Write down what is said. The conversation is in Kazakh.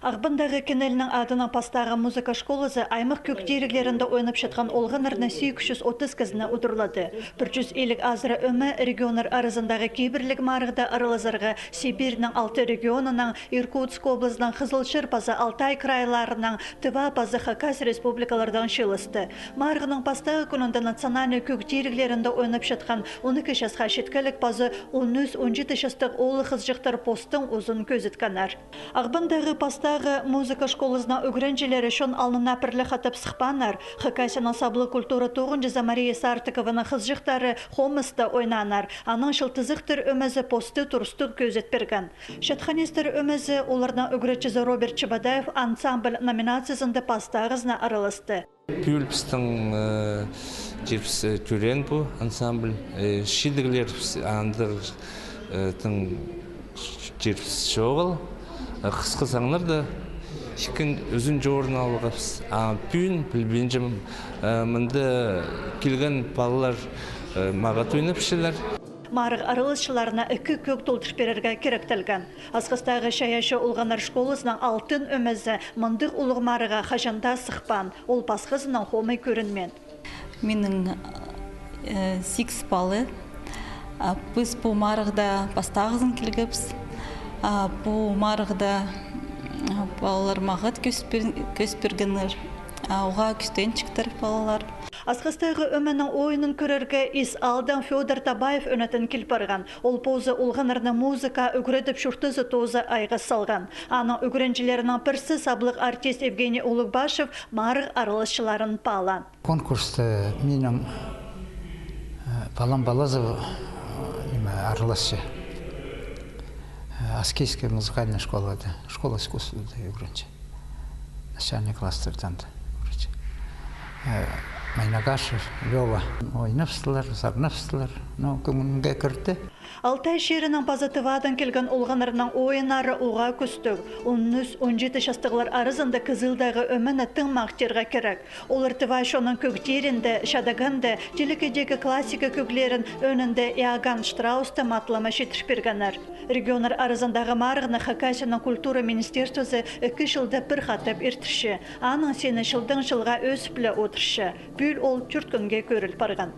Ағбындағы кенелінің адының пастағы музыка школасы аймақ көктейлерінде ойнап шатқан олғанырны 830 кізіні ұдырлады. 450 азыры өмі регионар арызындағы кейбірлік марығда арылызырғы Сибирінің 6 регионының, Иркутск облысының Қызылшыр пазы Алтай крайларының, Тыва пазы Хакас республикалардан шылысты. Марығының пастағы күнінде национальный көктейлерінде ойнап шатқан 12 жасқа шеткілік пазы 13-17 жастық олы қызжықтар постың ұзын көзітканар. Ағбындағы пастағы музыка школасына өгіренжелері шон алнына пірлі қатып сықпанар. Хакасияның саблы культура тоғын жыза Мария Сартыковының қызжықтары хомысты ойнанар. Аның шылтызықтыр өмізі посты тұрыстық көзет берген. Шатханистер өмізі оларына өгіретчізі Роберт Чебадаев ансамбль номинациясында пастағызына аралысты. Пүлпістің жерпіс түрен бұл ансамбль. Шидіглер андыр жерпіс жоғыл. Қысқы саңлар да шықын өзін жорын алығыз. Пүйін білбенжім мұнда келген балалар мағат ойнап шылар. Марық арылысшыларына 2 көк толтырып берерге керектелген. Асқыстағы шаяшы олғанар школысының алтын өмізі мұндық ұлық марыға қажанда сықпан. Ол пасқызының хомай көрінмен. Менің 6 балы. Біз бұл марығда пастағызын келгіпс. Бұл марығда балалар мағыт көспергенер. Оға күстен чықтыр балалар. Асқыстағы өмінің ойынын көрерге ис алдан Федор Табаев өнетін келпарған. Ол позы олғанырны музыка үгіретіп шүртізі тозы айға салған. Аның үгіренжілерінің бірсі саблық артист Евгений Улыкбашев марық арылысшыларын палан. Конкурсты менің Палан Балазов арылысшы. Аскейская музыкальная школа искусства үгіренші. Начальный класстырдан да үгіренші. Майнагашев, Лёва, ойнапсылар, сарнапсылар, көңілге кірді. Алтай шерінің пазатывадан келген олғанырының ойынары оға күстік. 13-17 жастығылар арызында кызылдағы өміні тың мақтерға керек. Олар Тывашоның көктерінде, шадағында, телекедегі классика көглерін önünde Иоганн Штраусты матлама шетіріп бергенер. Регионар арызындағы марығына Хакасияның культура министерствосы 2 жылда бір қатып ертіші. Аның сені жылдың жылға өсіплі отыршы. Бүл ол түрткінге көріл барған.